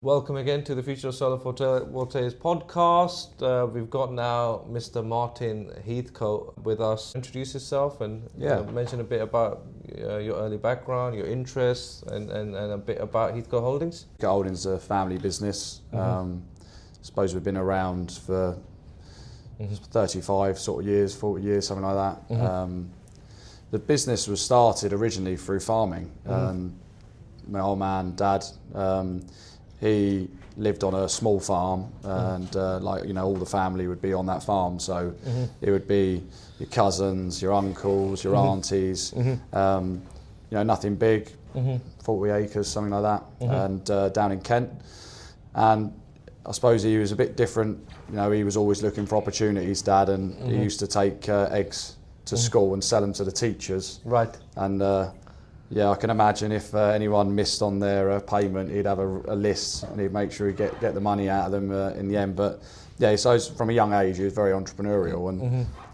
Welcome again to the Future of Solar Photovoltaics podcast. We've got now Mr. Martin Heathcote with us. Introduce yourself and mention a bit about your early background, your interests, and a bit about Heathcote Holdings. Heathcote Holdings is a family business. I suppose we've been around for 35 sort of years, 40 years, something like that. The business was started originally through farming. My old man, Dad, he lived on a small farm, and all the family would be on that farm. So it would be your cousins, your uncles, your aunties. Nothing big, 40 acres, something like that, and down in Kent. And I suppose he was a bit different. He was always looking for opportunities, Dad, and he used to take eggs to school and sell them to the teachers. Right. And I can imagine if anyone missed on their payment, he'd have a list and he'd make sure he'd get the money out of them in the end. But yeah, so from a young age, he was very entrepreneurial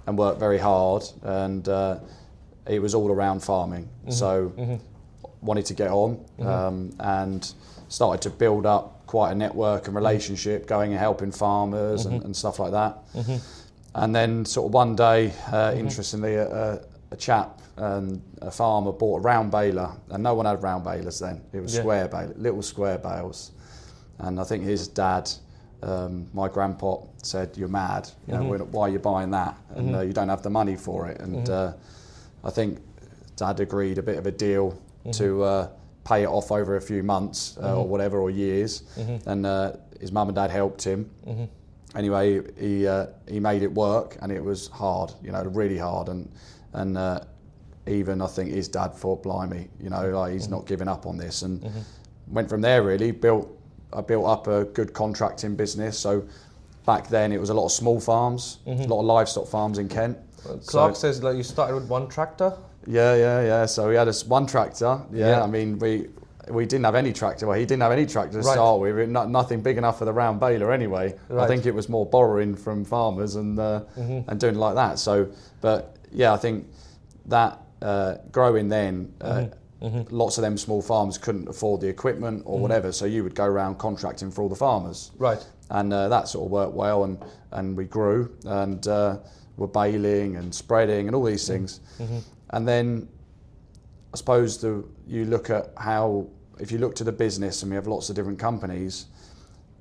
and worked very hard, and it was all around farming. So wanted to get on and started to build up quite a network and relationship, going and helping farmers and stuff like that. And then sort of one day, interestingly, a chap and a farmer bought a round baler, and no one had round balers then. It was square baler, little square bales. And I think his dad, my grandpa, said, "You're mad. Why are you buying that? And you don't have the money for it." And I think Dad agreed a bit of a deal to pay it off over a few months or whatever, or years. And his mum and dad helped him. Anyway, he made it work, and it was hard, really hard. And even I think his dad thought, blimey, he's not giving up on this, and went from there really. I built up a good contracting business. So back then it was a lot of small farms, a lot of livestock farms in Kent. Clark says you started with one tractor? Yeah. So we had one tractor. I mean, we didn't have any tractor. Well, he didn't have any tractor to start with. Nothing big enough for the round baler anyway. I think it was more borrowing from farmers and doing like that. So, but yeah, I think that growing then, lots of them small farms couldn't afford the equipment or whatever, so you would go around contracting for all the farmers. Right. And that sort of worked well, and we grew, and were baling and spreading and all these things. And then I suppose you look at how, if you look to the business, and we have lots of different companies,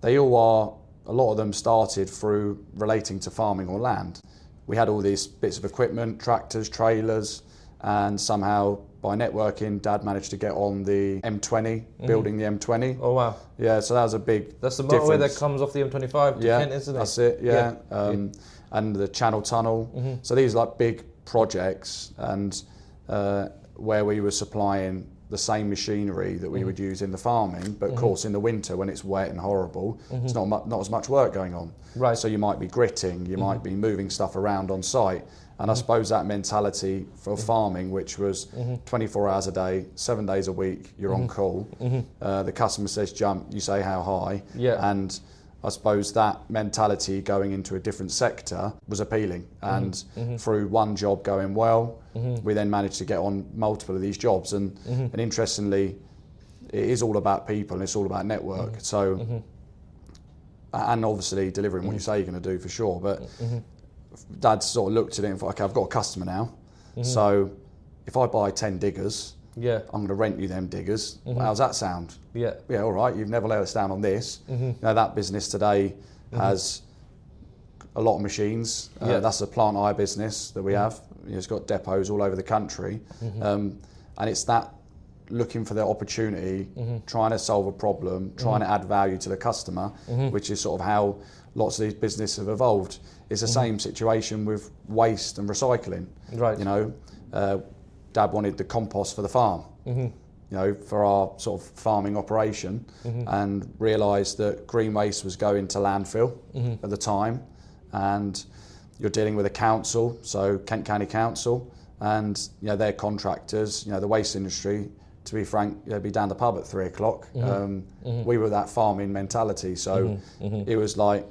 they all are, a lot of them started through relating to farming or land. We had all these bits of equipment, tractors, trailers, and somehow by networking, Dad managed to get on the M20, building the M20. Oh wow! Yeah, so that was a big. That's the motorway that comes off the M25 to Kent, isn't it? That's it. Yeah. And the Channel Tunnel. So these are like big projects, and where we were supplying the same machinery that we would use in the farming, but of course in the winter when it's wet and horrible, it's not as much work going on. Right. So you might be gritting, you might be moving stuff around on site, and I suppose that mentality for farming, which was 24 hours a day, 7 days a week, you're on call. The customer says jump, you say how high, and I suppose that mentality going into a different sector was appealing, and through one job going well, we then managed to get on multiple of these jobs, and interestingly, it is all about people and it's all about network. So, and obviously delivering what you say you're going to do for sure. But Dad sort of looked at it and thought, okay, I've got a customer now. So if I buy 10 diggers, I'm going to rent you them diggers. How's that sound? Yeah, all right. You've never let us down on this. That business today has a lot of machines. That's a plant hire business that we have. It's got depots all over the country, and it's that looking for the opportunity, trying to solve a problem, trying to add value to the customer, which is sort of how lots of these businesses have evolved. It's the same situation with waste and recycling. Right. Dad wanted the compost for the farm, for our sort of farming operation, and realised that green waste was going to landfill at the time, and you're dealing with a council, so Kent County Council, and they're contractors. The waste industry, to be frank, be down the pub at 3 o'clock. We were that farming mentality, so it was like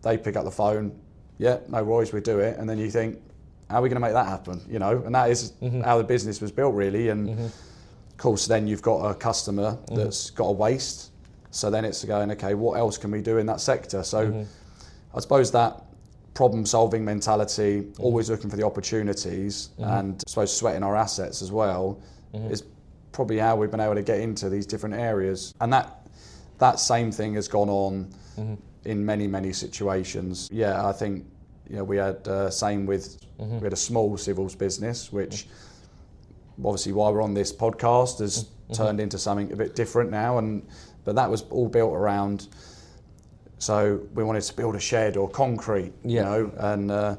they pick up the phone, no worries, we do it, and then you think, how are we going to make that happen? And that is how the business was built, really. And of course, then you've got a customer that's got a waste, So then it's going, okay, what else can we do in that sector? So I suppose that problem-solving mentality, always looking for the opportunities, and I suppose sweating our assets as well, is probably how we've been able to get into these different areas. And that same thing has gone on in many situations. Yeah, I think we had same with we had a small civils business, which obviously while we're on this podcast has turned into something a bit different now, but that was all built around. So we wanted to build a shed or concrete, and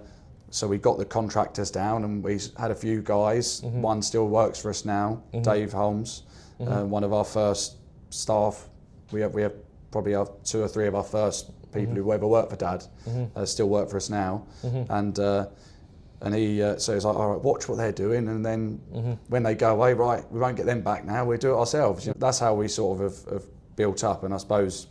so we got the contractors down, and we had a few guys. One still works for us now, Dave Holmes, one of our first staff. We have probably 2 or 3 of our first people who ever worked for Dad still work for us now, and he so he's like, all right, watch what they're doing, and then when they go away, right, we won't get them back now. We do it ourselves. That's how we sort of have built up, and I suppose.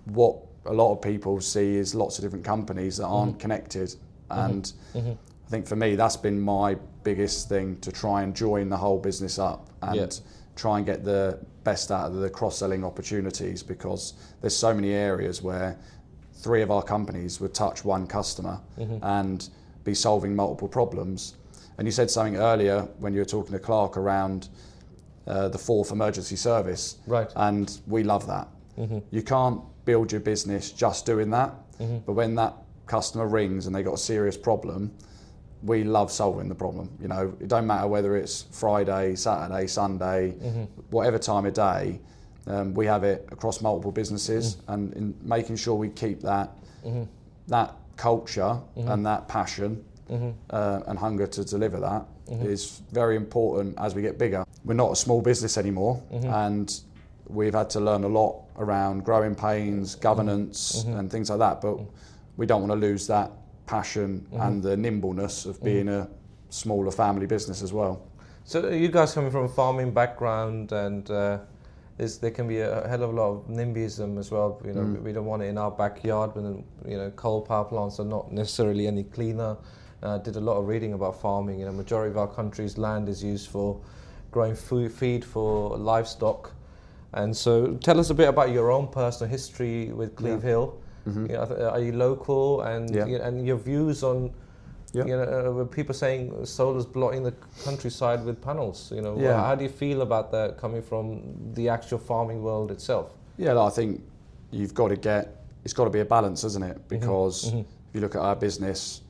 What a lot of people see is lots of different companies that aren't connected, and I think for me that's been my biggest thing, to try and join the whole business up and try and get the best out of the cross-selling opportunities, because there's so many areas where 3 of our companies would touch one customer and be solving multiple problems. And you said something earlier when you were talking to Clark around the 4th emergency service, right? And we love that. You can't build your business just doing that, but when that customer rings and they got a serious problem, we love solving the problem. It don't matter whether it's Friday, Saturday, Sunday, whatever time of day, we have it across multiple businesses, and in making sure we keep that culture and that passion and hunger to deliver that is very important as we get bigger. We're not a small business anymore, and we've had to learn a lot around growing pains, governance and things like that, but we don't want to lose that passion and the nimbleness of being a smaller family business as well. So you guys coming from a farming background, and there can be a hell of a lot of NIMBYism as well. We don't want it in our backyard, but then, coal power plants are not necessarily any cleaner. Did a lot of reading about farming. Majority of our country's land is used for growing feed for livestock. And so tell us a bit about your own personal history with Cleve Hill. Are you local, and and your views on with people saying solar's blotting the countryside with panels? How do you feel about that coming from the actual farming world itself? I think it's got to be a balance, isn't it? Because if you look at our business,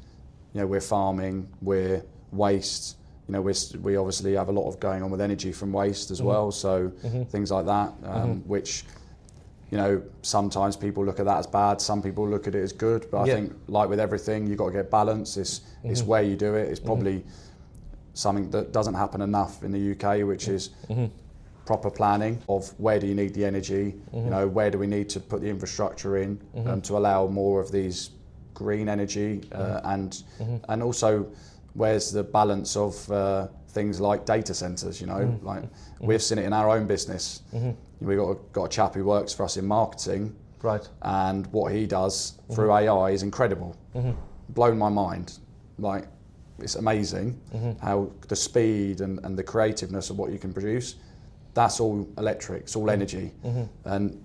we're farming, we're waste. We obviously have a lot of going on with energy from waste as well, so things like that, which, sometimes people look at that as bad, some people look at it as good, but I think, like with everything, you've got to get balance. It's where you do it. It's probably something that doesn't happen enough in the UK, which is proper planning of where do you need the energy, where do we need to put the infrastructure in to allow more of these green energy, and also where's the balance of things like data centres, like we've seen it in our own business. We've got a chap who works for us in marketing, right? And what he does through AI is incredible. Blown my mind. Like, it's amazing how the speed and the creativeness of what you can produce. That's all electric, it's all energy. And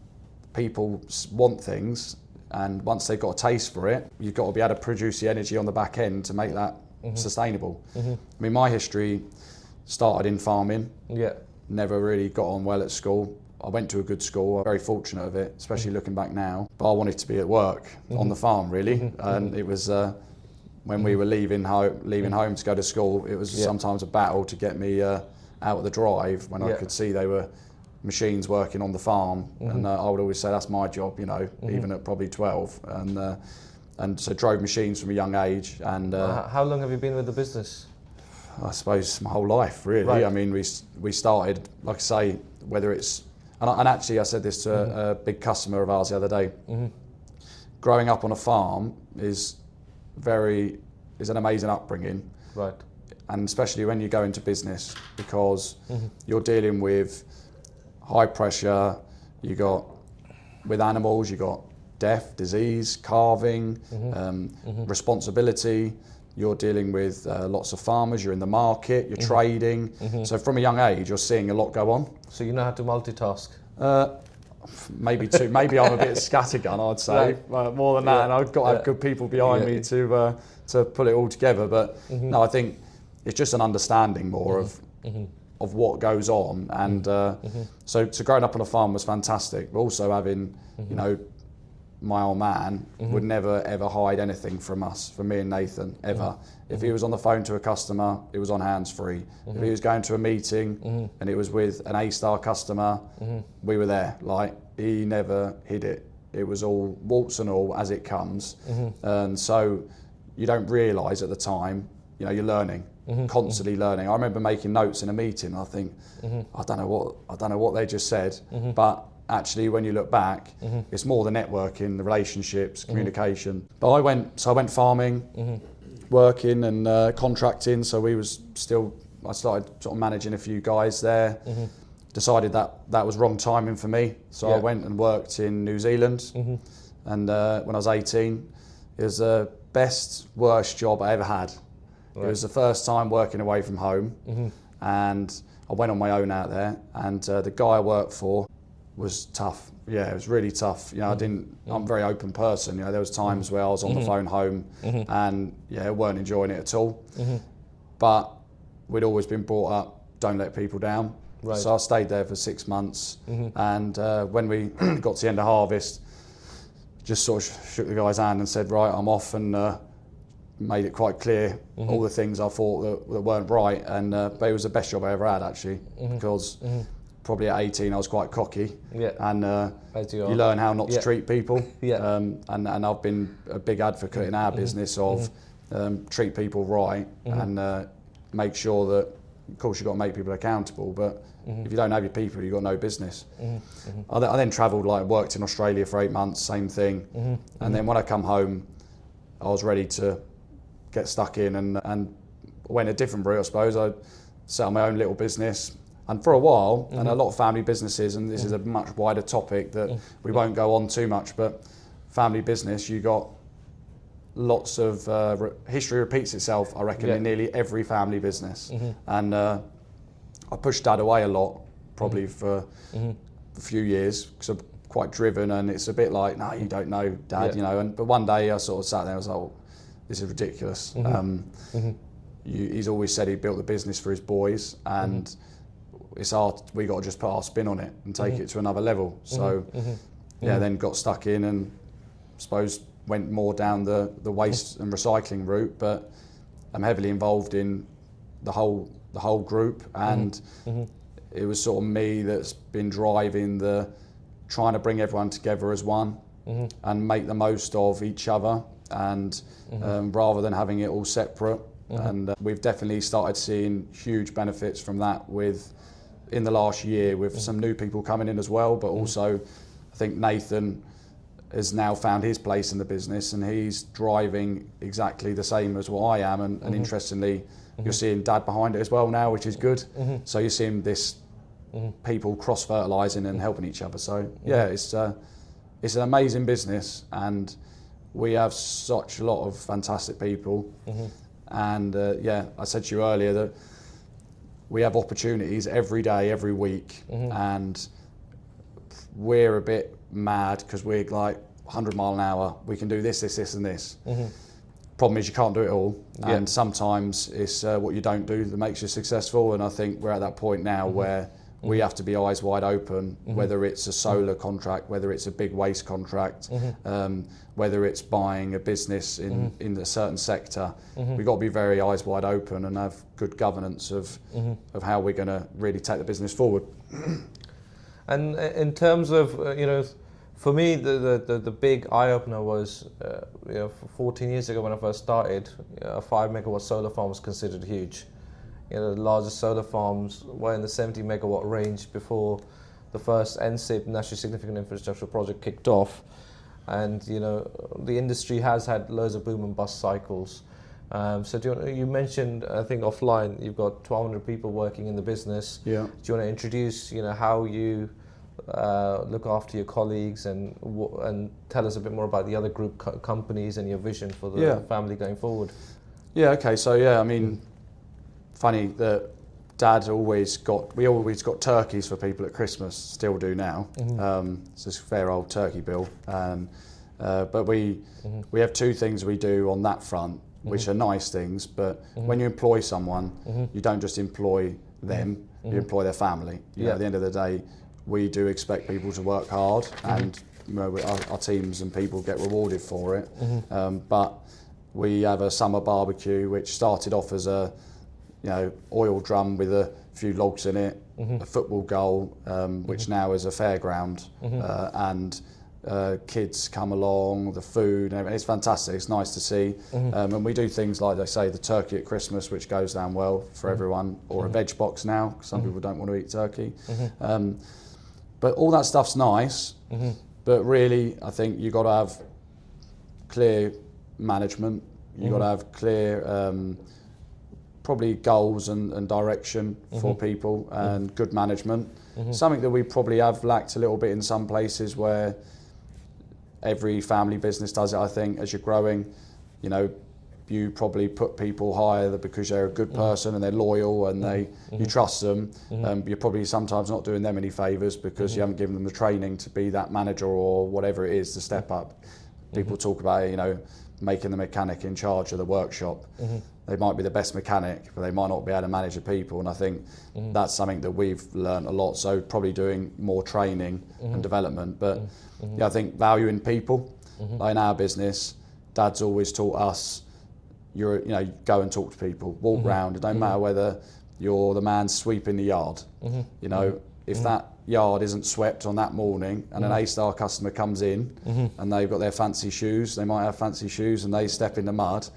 people want things, and once they've got a taste for it, you've got to be able to produce the energy on the back end to make that sustainable. I mean, my history started in farming. Never really got on well at school. I went to a good school. I'm very fortunate of it, especially looking back now. But I wanted to be at work on the farm, really. And it was when we were leaving home to go to school, it was sometimes a battle to get me out of the drive when I could see they were machines working on the farm. And I would always say that's my job, even at probably 12. And so drove machines from a young age. And how long have you been with the business? I suppose my whole life, really. Right. I mean, we started, like I say, whether it's, and actually I said this to a big customer of ours the other day. Growing up on a farm is an amazing upbringing. Right. And especially when you go into business, because you're dealing with high pressure, with animals, you got death, disease, carving, responsibility. You're dealing with lots of farmers, you're in the market, you're trading. So from a young age, you're seeing a lot go on. So you know how to multitask? maybe two. Maybe I'm a bit scattergun, I'd say, more than that. And I've got to have good people behind me to pull it all together. But no, I think it's just an understanding more of what goes on. And so growing up on a farm was fantastic. But also having, you know, my old man would never ever hide anything from us, from me and Nathan, ever. If he was on the phone to a customer, it was on hands-free. If he was going to a meeting and it was with an A-star customer, we were there. Like, he never hid it. It was all warts and all as it comes. And so you don't realise at the time, you know, you're learning, constantly learning. I remember making notes in a meeting, and I think, I don't know what they just said, but actually, when you look back, it's more the networking, the relationships, communication. But I went farming, working and contracting. So I started sort of managing a few guys there. Decided that was wrong timing for me. So I went and worked in New Zealand. And when I was 18, it was the best, worst job I ever had. It was the first time working away from home. And I went on my own out there. And the guy I worked for was tough. Yeah, it was really tough. You know, I'm a very open person. You know, there was times where I was on the phone home and weren't enjoying it at all. But we'd always been brought up, don't let people down. So I stayed there for 6 months. And when we got to the end of harvest, just sort of shook the guy's hand and said, right, I'm off, and made it quite clear all the things I thought that weren't right. And but it was the best job I ever had, actually, because probably at 18 I was quite cocky, and you learn how not to treat people. And I've been a big advocate in our business of treat people right, and make sure that, of course, you've got to make people accountable, but if you don't have your people, you've got no business. I then travelled, like worked in Australia for 8 months, same thing. And then when I come home, I was ready to get stuck in and went a different route, I suppose. I set up my own little business. And for a while, and a lot of family businesses, and this is a much wider topic that we won't go on too much, but family business, you got lots of history repeats itself, I reckon, in nearly every family business. And I pushed Dad away a lot, probably for a few years, because I'm quite driven, and it's a bit like, no, you don't know, Dad, you know. But one day I sort of sat there and was like, oh, this is ridiculous. He's always said he built the business for his boys, and it's we got to just put our spin on it and take it to another level. So then got stuck in, and I suppose went more down the waste and recycling route, but I'm heavily involved in the whole group, and it was sort of me that's been driving trying to bring everyone together as one and make the most of each other, and rather than having it all separate. And we've definitely started seeing huge benefits from that in the last year, with some new people coming in as well, but also I think Nathan has now found his place in the business, and he's driving exactly the same as what I am, and interestingly you're seeing Dad behind it as well now, which is good. So you're seeing this people cross-fertilising and helping each other. So it's an amazing business, and we have such a lot of fantastic people. And I said to you earlier that we have opportunities every day, every week, and we're a bit mad because we're like 100 mile an hour. We can do this, and this. Problem is you can't do it all, and sometimes it's what you don't do that makes you successful. And I think we're at that point now where we have to be eyes wide open, whether it's a solar contract, whether it's a big waste contract, whether it's buying a business in a certain sector. We've got to be very eyes wide open and have good governance of how we're going to really take the business forward. And in terms of, for me, the big eye-opener was, 14 years ago when I first started, a 5 megawatt solar farm was considered huge. The largest solar farms were in the 70 megawatt range before the first NSIP, National Significant Infrastructure Project, kicked off. And the industry has had loads of boom and bust cycles. So you mentioned, I think offline, you've got 1,200 people working in the business. Do you want to introduce, how you look after your colleagues, and tell us a bit more about the other group companies and your vision for the family going forward? Okay. So I mean, funny that Dad we always got turkeys for people at Christmas, still do now. It's this fair old turkey bill. But we have two things we do on that front, which are nice things, but when you employ someone, you don't just employ them, you employ their family. You know, at the end of the day, we do expect people to work hard, and you know, our teams and people get rewarded for it. But we have a summer barbecue, which started off as a oil drum with a few logs in it, a football goal, which now is a fairground, and kids come along, the food, and everything. It's fantastic. It's nice to see. And we do things like, they say, the turkey at Christmas, which goes down well for everyone, or a veg box now, because some people don't want to eat turkey. But all that stuff's nice, but really, I think you've got to have clear management. You've got to have clear probably goals and direction for people, and good management. Something that we probably have lacked a little bit in some places, where every family business does it, I think. As you're growing, you probably put people higher because they're a good person and they're loyal and you trust them. You're probably sometimes not doing them any favours because you haven't given them the training to be that manager or whatever it is to step up. People talk about making the mechanic in charge of the workshop. They might be the best mechanic, but they might not be able to manage the people, and I think that's something that we've learned a lot. So probably doing more training and development, but I think valuing people. Like in our business, Dad's always taught us, go and talk to people, walk round. It don't matter whether you're the man sweeping the yard. If that yard isn't swept on that morning, and an A-star customer comes in and they've got their fancy shoes, they might have fancy shoes, and they step in the mud,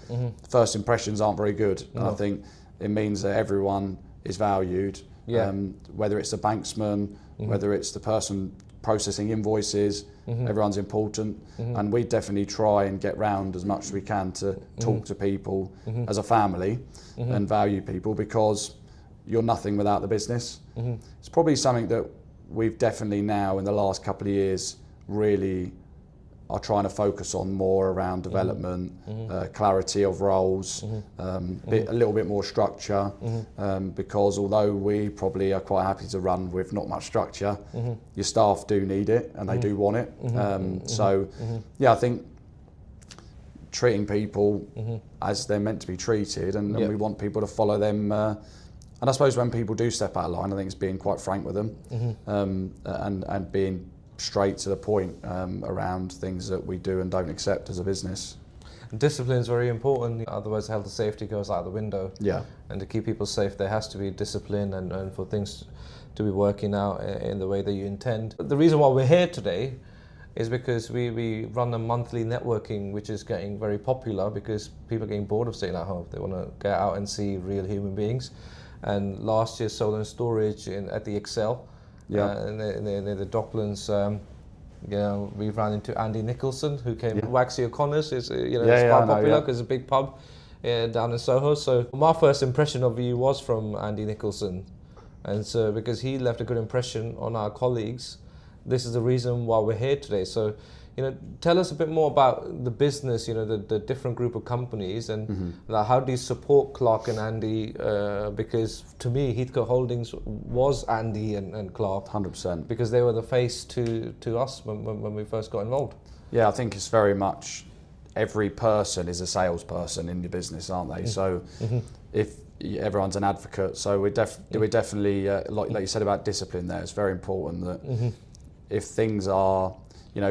first impressions aren't very good. And I think it means that everyone is valued, whether it's the banksman, whether it's the person processing invoices, everyone's important. And we definitely try and get round as much as we can to talk to people as a family and value people, because you're nothing without the business. It's probably something that we've definitely now in the last couple of years really are trying to focus on more around development, clarity of roles, a little bit more structure, because although we probably are quite happy to run with not much structure, your staff do need it and they do want it. I think treating people as they're meant to be treated, and we want people to follow them. And I suppose when people do step out of line, I think it's being quite frank with them, and being straight to the point around things that we do and don't accept as a business. Discipline is very important, otherwise health and safety goes out the window. Yeah. And to keep people safe, there has to be discipline and for things to be working out in the way that you intend. But the reason why we're here today is because we run a monthly networking, which is getting very popular because people are getting bored of staying at home. They want to get out and see real human beings. And last year, Solar and Storage at the Excel, in the Docklands, we ran into Andy Nicholson, who came. Waxy O'Connor's is it's quite popular because it's a big pub down in Soho. So my first impression of you was from Andy Nicholson, and so because he left a good impression on our colleagues, this is the reason why we're here today. So, tell us a bit more about the business, the different group of companies, and how do you support Clark and Andy? Because to me, Heathcote Holdings was Andy and Clark. 100%. Because they were the face to us when we first got involved. Yeah, I think it's very much every person is a salesperson in your business, aren't they? So if everyone's an advocate, so we're definitely, like you said about discipline there, it's very important that if things are,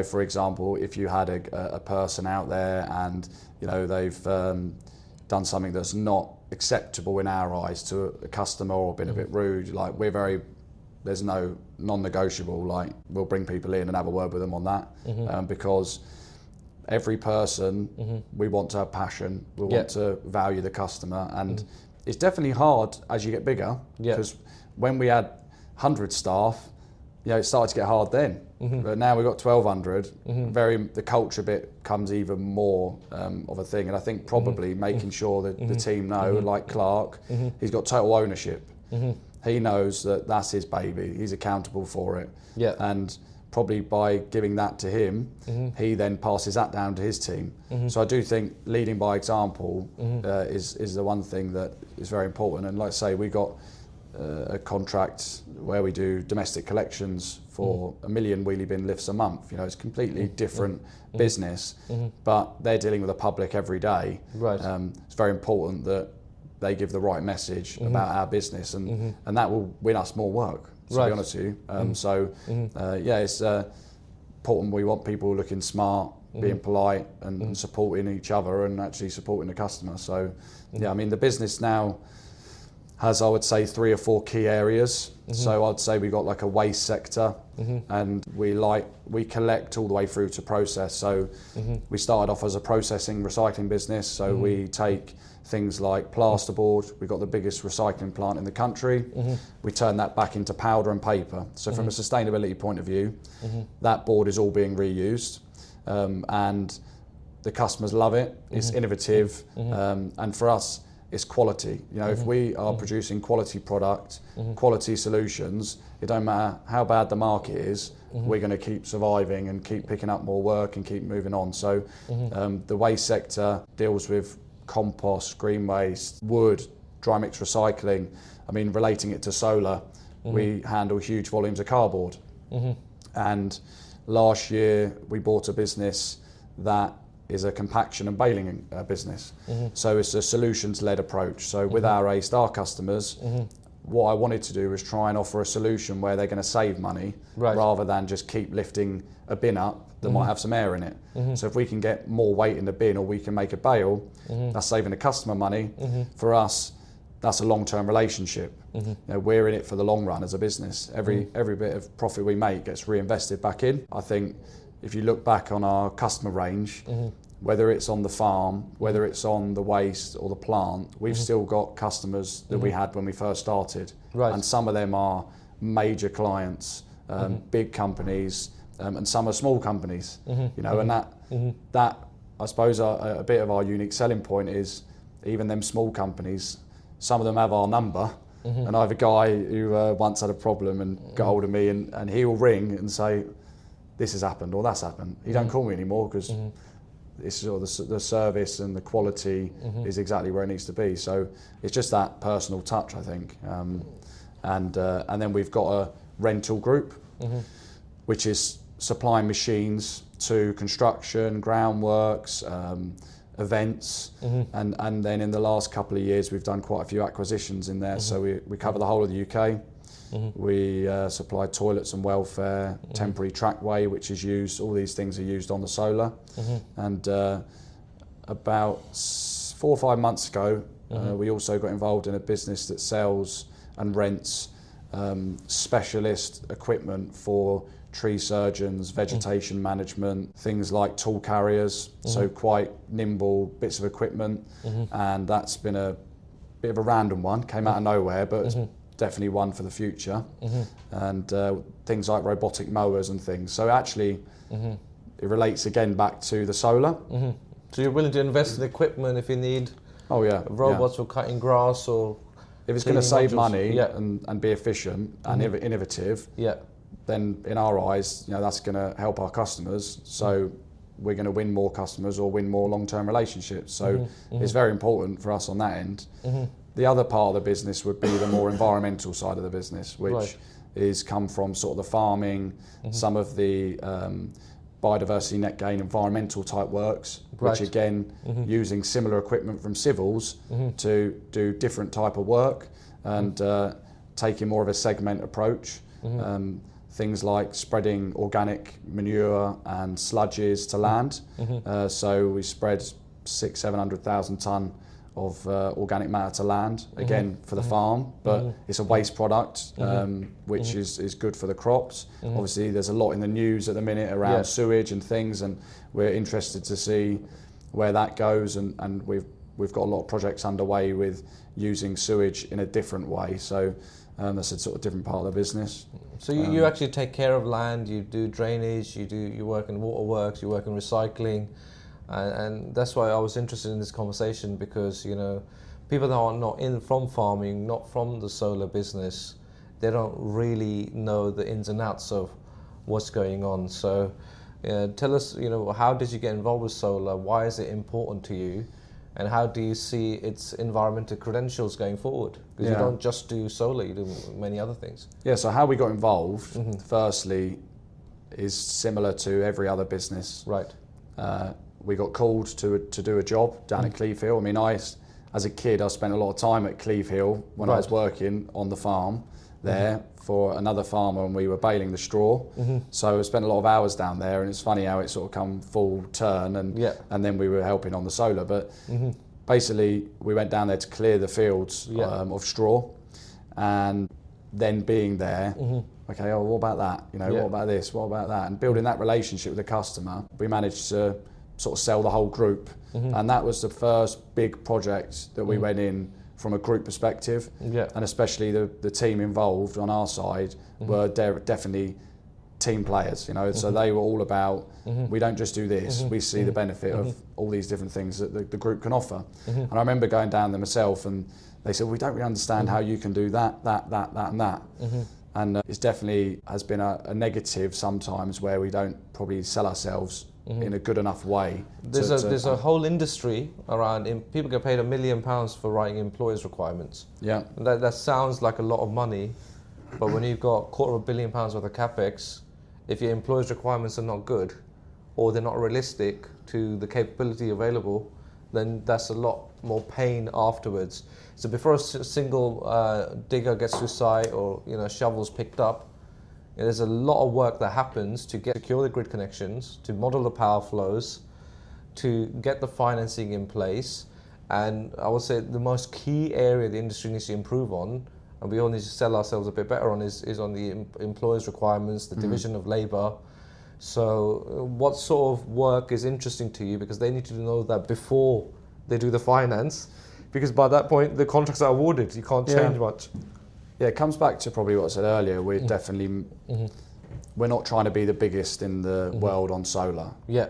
for example, if you had a person out there and, they've done something that's not acceptable in our eyes to a customer or been a bit rude, like there's no non-negotiable, like we'll bring people in and have a word with them on that, because every person, we want to have passion, we want to value the customer, and it's definitely hard as you get bigger, because when we had 100 staff, it started to get hard then. But now we've got 1,200. The culture bit comes even more of a thing, and I think probably making sure that the team know, like Clark, he's got total ownership. He knows that that's his baby. He's accountable for it. And probably by giving that to him, he then passes that down to his team. So I do think leading by example is the one thing that is very important. And like I say, we got a contract where we do domestic collections for 1 million wheelie bin lifts a month. You know, it's completely different business, but they're dealing with the public every day. Right. It's very important that they give the right message about our business, and that will win us more work, to be honest with you. It's important. We want people looking smart, being polite, and supporting each other, and actually supporting the customer. So, I mean, the business now has, I would say, 3 or 4 key areas. So I'd say we've got like a waste sector, and we collect all the way through to process. So we started off as a processing recycling business. So we take things like plasterboard. We've got the biggest recycling plant in the country. We turn that back into powder and paper. So from a sustainability point of view, that board is all being reused, and the customers love it. It's innovative, and for us, it's quality. You know, if we are producing quality product, quality solutions, it don't matter how bad the market is, we're going to keep surviving and keep picking up more work and keep moving on. So the waste sector deals with compost, green waste, wood, dry mix recycling. I mean, relating it to solar, we handle huge volumes of cardboard. And last year we bought a business that is a compaction and baling business. So it's a solutions-led approach. So with our A-Star customers, what I wanted to do was try and offer a solution where they're going to save money rather than just keep lifting a bin up that might have some air in it. So if we can get more weight in the bin, or we can make a bale, that's saving the customer money. For us, that's a long-term relationship. You know, we're in it for the long run as a business. Every bit of profit we make gets reinvested back in. I think if you look back on our customer range, whether it's on the farm, whether it's on the waste or the plant, we've still got customers that we had when we first started. And some of them are major clients, big companies, and some are small companies. You know, and that I suppose a bit of our unique selling point is even them small companies, some of them have our number. And I have a guy who once had a problem and got hold of me, and he will ring and say, this has happened or that's happened. He don't call me anymore because it's sort of the service and the quality is exactly where it needs to be. So it's just that personal touch, I think. And then we've got a rental group, which is supplying machines to construction, groundworks, events, and then in the last couple of years we've done quite a few acquisitions in there. So we cover the whole of the UK. We supply toilets and welfare, temporary trackway, which is used, all these things are used on the solar. And about 4 or 5 months ago, we also got involved in a business that sells and rents specialist equipment for tree surgeons, vegetation management, things like tool carriers, so quite nimble bits of equipment. And that's been a bit of a random one, came out of nowhere, but it's definitely one for the future. And things like robotic mowers and things. So actually, it relates again back to the solar. So you're willing to invest in equipment if you need robots for cutting grass, or if it's going to save money and be efficient and innovative, then in our eyes, you know, that's going to help our customers. So we're going to win more customers or win more long-term relationships. So it's very important for us on that end. The other part of the business would be the more environmental side of the business, which is come from sort of the farming, some of the biodiversity, net gain, environmental type works, which again, using similar equipment from civils to do different type of work, and taking more of a segment approach. Things like spreading organic manure and sludges to land. So we spread 600,000-700,000 tonne of organic matter to land, again for the farm, but it's a waste product, which is good for the crops. Obviously there's a lot in the news at the minute around sewage and things, and we're interested to see where that goes, and we've got a lot of projects underway with using sewage in a different way. So that's a sort of different part of the business. So you actually take care of land, you do drainage, you work in waterworks, you work in recycling. And that's why I was interested in this conversation, because, you know, people that are not from farming, not from the solar business, they don't really know the ins and outs of what's going on. So tell us, you know, how did you get involved with solar? Why is it important to you? And how do you see its environmental credentials going forward? Because you don't just do solar, you do many other things. Yeah, so how we got involved, firstly, is similar to every other business. Right. We got called to do a job down at Cleve Hill. I mean, as a kid, I spent a lot of time at Cleve Hill when I was working on the farm there for another farmer, and we were baling the straw. So I spent a lot of hours down there, and it's funny how it sort of come full turn, and then we were helping on the solar. But basically, we went down there to clear the fields of straw, and then being there, okay, what about that? What about this? What about that? And building that relationship with the customer, we managed to sort of sell the whole group. And that was the first big project that we went in from a group perspective. And especially the team involved on our side were definitely team players, so they were all about, we don't just do this, we see the benefit of all these different things that the group can offer. And I remember going down there myself, and they said, we don't really understand how you can do that, and that. And it's definitely has been a negative sometimes where we don't probably sell ourselves in a good enough way. There's a whole industry around, people get paid £1 million for writing employers' requirements. Yeah. And that sounds like a lot of money, but when you've got £250 million worth of capex, if your employers' requirements are not good, or they're not realistic to the capability available, then that's a lot more pain afterwards. So before a single digger gets to site or shovels picked up, there's a lot of work that happens to secure the grid connections, to model the power flows, to get the financing in place. And I would say the most key area the industry needs to improve on, and we all need to sell ourselves a bit better on, is on the employers' requirements, the division of labour. So what sort of work is interesting to you? Because they need to know that before they do the finance, because by that point the contracts are awarded, you can't change much. Yeah, it comes back to probably what I said earlier. We're definitely, we're not trying to be the biggest in the world on solar. Yeah.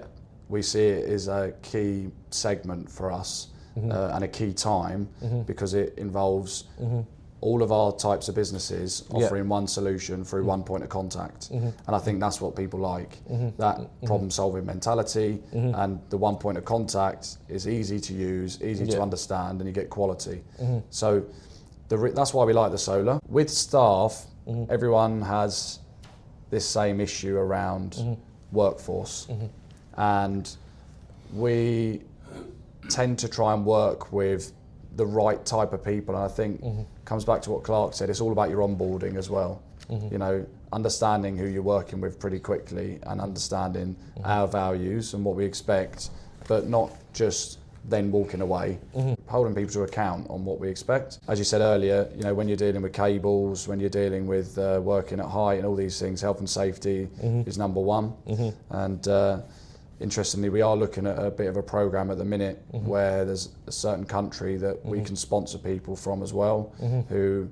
We see it as a key segment for us and a key time because it involves all of our types of businesses offering one solution through one point of contact. And I think that's what people like, that problem-solving mentality, and the one point of contact is easy to use, easy to understand, and you get quality. So that's why we like the solar. With staff, everyone has this same issue around workforce. And we tend to try and work with the right type of people. And I think comes back to what Clark said, it's all about your onboarding as well. Understanding who you're working with pretty quickly and understanding our values and what we expect, but not just then walking away, holding people to account on what we expect. As you said earlier, when you're dealing with cables, when you're dealing with working at height and all these things, health and safety is number one. And interestingly, we are looking at a bit of a program at the minute where there's a certain country that we can sponsor people from as well, who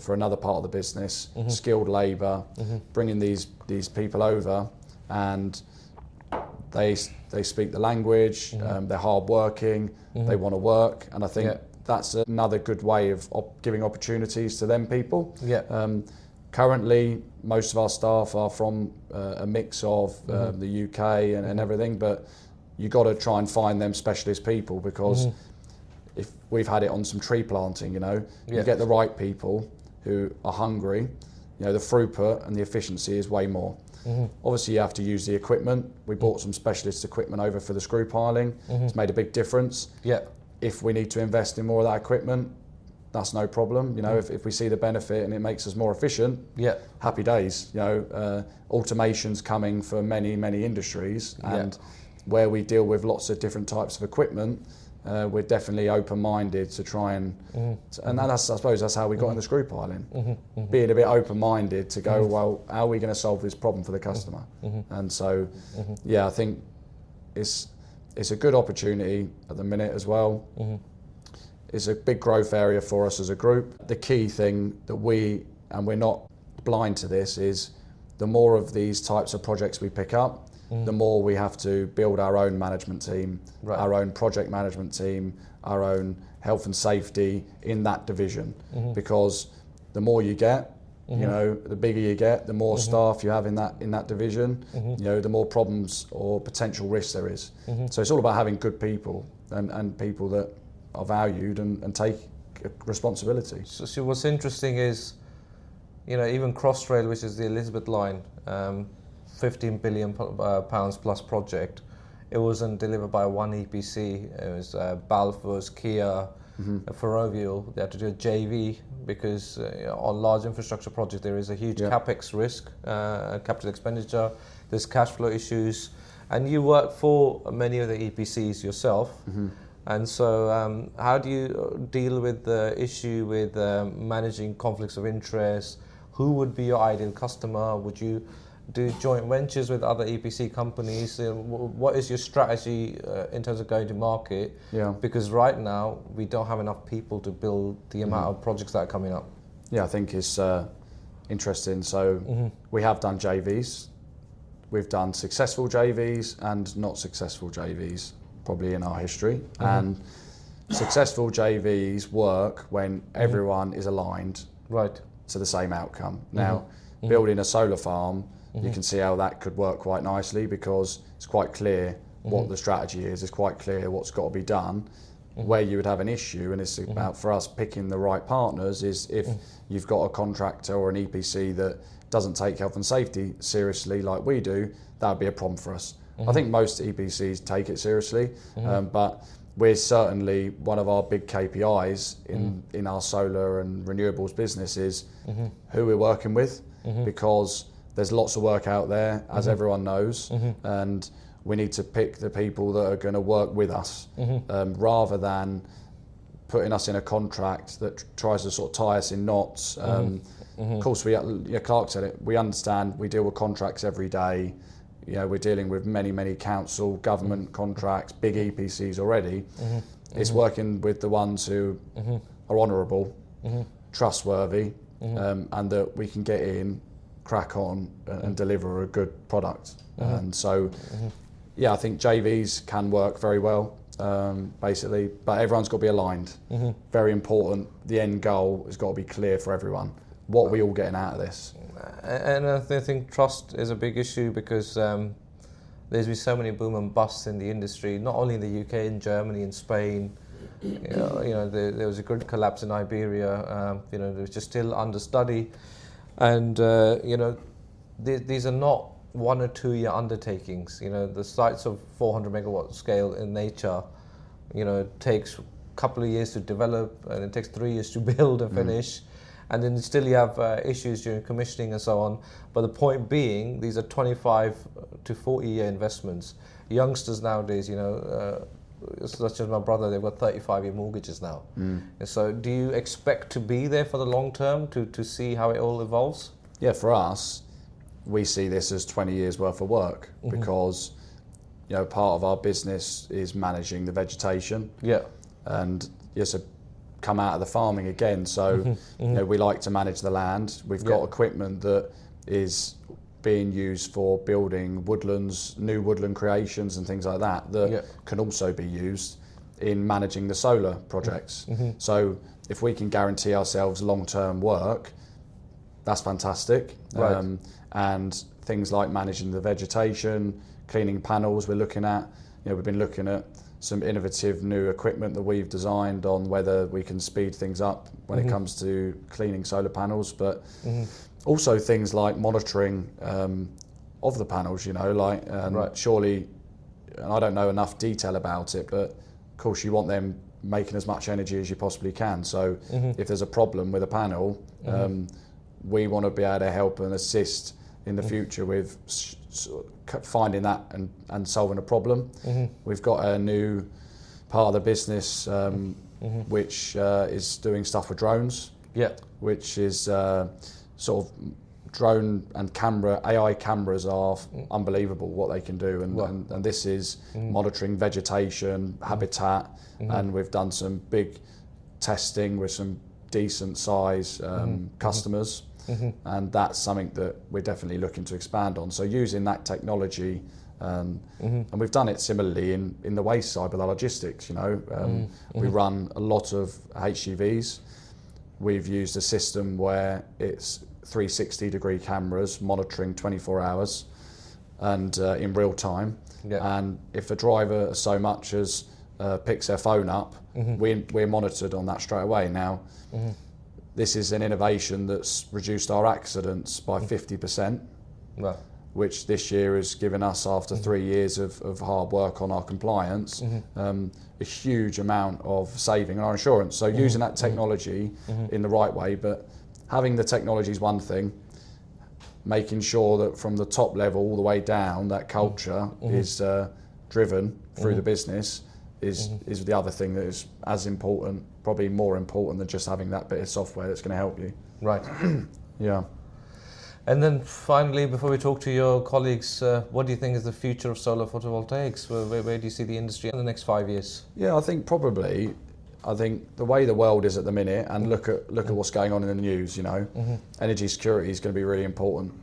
for another part of the business, skilled labour, bringing these people over, and they speak the language, they're hard working, they want to work, and I think that's another good way of giving opportunities to them people. Currently, most of our staff are from a mix of the UK and everything, but you got to try and find them specialist people, because if we've had it on some tree planting, you get the right people who are hungry, the throughput and the efficiency is way more. Obviously, you have to use the equipment. We bought some specialist equipment over for the screw piling. It's made a big difference. If we need to invest in more of that equipment, that's no problem. If we see the benefit and it makes us more efficient, happy days. Automation's coming for many, many industries, and where we deal with lots of different types of equipment, we're definitely open-minded to try and that's, I suppose that's how we got into screw piling, being a bit open-minded to go, well, how are we going to solve this problem for the customer? And so, I think it's a good opportunity at the minute as well. It's a big growth area for us as a group. The key thing that we're not blind to this, is the more of these types of projects we pick up, the more we have to build our own management team, our own project management team, our own health and safety in that division. Because the more you get, the bigger you get, the more staff you have in that division, the more problems or potential risks there is. So it's all about having good people and people that are valued and take responsibility. So what's interesting is, even Crossrail, which is the Elizabeth line, 15 billion pounds plus project, it wasn't delivered by one EPC. It was Balfour's, Kia, Ferrovial. They had to do a JV because on large infrastructure projects there is a huge capex risk, capital expenditure. There's cash flow issues, and you work for many of the EPCs yourself. And so, how do you deal with the issue with managing conflicts of interest? Who would be your ideal customer? Would you do joint ventures with other EPC companies? What is your strategy in terms of going to market? Yeah. Because right now we don't have enough people to build the amount of projects that are coming up. Yeah, I think it's interesting. So we have done JVs. We've done successful JVs and not successful JVs, probably in our history. And successful JVs work when everyone is aligned to the same outcome. Now, building a solar farm, you can see how that could work quite nicely because it's quite clear what the strategy is. It's quite clear what's got to be done. Where you would have an issue, and it's about for us picking the right partners, is if you've got a contractor or an EPC that doesn't take health and safety seriously like we do, that would be a problem for us. I think most EPCs take it seriously, but we're certainly, one of our big KPIs in our solar and renewables business is who we're working with, because there's lots of work out there, as everyone knows, and we need to pick the people that are going to work with us, rather than putting us in a contract that tries to sort of tie us in knots. Of course, Clark said it, we understand, we deal with contracts every day. We're dealing with many council, government contracts, big EPCs already. It's working with the ones who are honourable, trustworthy, and that we can get in, crack on and deliver a good product. And so, I think JVs can work very well, basically, but everyone's got to be aligned. Very important. The end goal has got to be clear for everyone. What are we all getting out of this? And I think trust is a big issue because there's been so many boom and busts in the industry, not only in the UK, in Germany, in Spain. There was a good collapse in Iberia. There was just still understudy. And, these are not 1 or 2 year undertakings. The sites of 400 megawatt scale in nature, it takes a couple of years to develop and it takes 3 years to build and finish. And then still you have issues during commissioning and so on. But the point being, these are 25 to 40 year investments. Youngsters nowadays, such as my brother, they've got 35 year mortgages now. And so do you expect to be there for the long term to see how it all evolves? Yeah, for us, we see this as 20 years worth of work because, part of our business is managing the vegetation. Yeah. And so come out of the farming again. So, we like to manage the land. We've got equipment that is being used for building woodlands, new woodland creations and things like that can also be used in managing the solar projects. So if we can guarantee ourselves long-term work, that's fantastic. And things like managing the vegetation, cleaning panels we're looking at. We've been looking at some innovative new equipment that we've designed on whether we can speed things up when it comes to cleaning solar panels, but also things like monitoring of the panels, surely, and I don't know enough detail about it, but of course you want them making as much energy as you possibly can. So if there's a problem with a panel, we want to be able to help and assist in the future with finding that and solving a problem. We've got a new part of the business which is doing stuff with drones, which is sort of drone and camera, AI cameras are unbelievable what they can do, and this is monitoring vegetation, habitat, and we've done some big testing with some decent size customers. And that's something that we're definitely looking to expand on. So using that technology, and we've done it similarly in the waste side with our logistics. We run a lot of HGVs. We've used a system where it's 360-degree cameras monitoring 24 hours and in real time. And if a driver so much as picks their phone up, we're monitored on that straight away. Now, this is an innovation that's reduced our accidents by 50%, which this year has given us, after 3 years of hard work on our compliance, a huge amount of saving on our insurance. So using that technology in the right way, but having the technology is one thing, making sure that from the top level all the way down, that culture is driven through the business is the other thing that is as important, probably more important than just having that bit of software that's going to help you. Right. Yeah. And then finally, before we talk to your colleagues, what do you think is the future of solar photovoltaics? Where do you see the industry in the next 5 years? Yeah, I think the way the world is at the minute, and look at what's going on in the news, you know, energy security is going to be really important.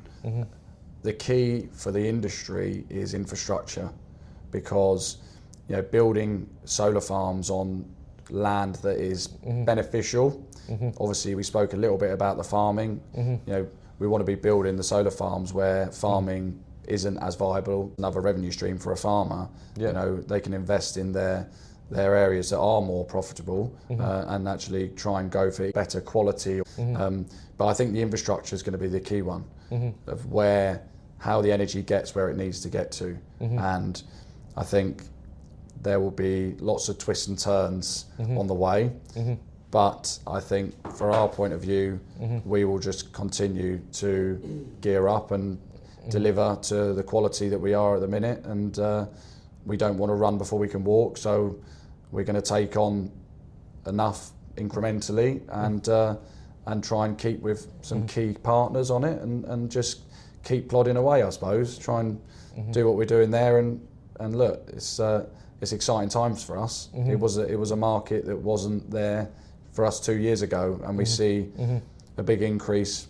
The key for the industry is infrastructure, because, you know, building solar farms on land that is beneficial. Obviously, we spoke a little bit about the farming. You know, we want to be building the solar farms where farming isn't as viable, another revenue stream for a farmer. You know, they can invest in their areas that are more profitable and actually try and go for better quality. But I think the infrastructure is going to be the key one of how the energy gets where it needs to get to. And I think there will be lots of twists and turns on the way. But I think for our point of view, we will just continue to gear up and deliver to the quality that we are at the minute. And we don't want to run before we can walk. So we're going to take on enough incrementally and try and keep with some key partners on it and just keep plodding away, I suppose. Try and do what we're doing there. And look, it's exciting times for us. It was a market that wasn't there for us 2 years ago, and we see a big increase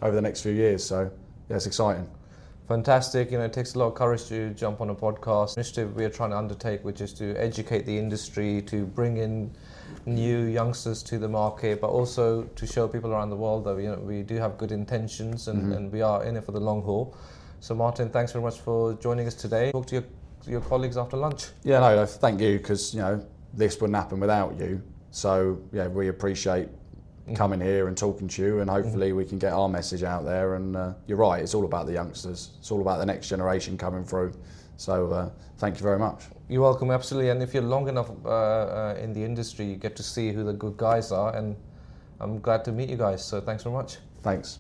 over the next few years. So yeah, it's exciting. Fantastic. You know, it takes a lot of courage to jump on a podcast initiative we are trying to undertake, which is to educate the industry, to bring in new youngsters to the market, but also to show people around the world that we do have good intentions and we are in it for the long haul. So Martin, thanks very much for joining us today. Talk to your colleagues after lunch. Yeah, no, thank you, because, you know, this wouldn't happen without you. So yeah, we appreciate coming here and talking to you, and hopefully we can get our message out there. And you're right, it's all about the youngsters. It's all about the next generation coming through. So thank you very much. You're welcome, absolutely. And if you're long enough in the industry, you get to see who the good guys are, and I'm glad to meet you guys. So thanks very much. Thanks.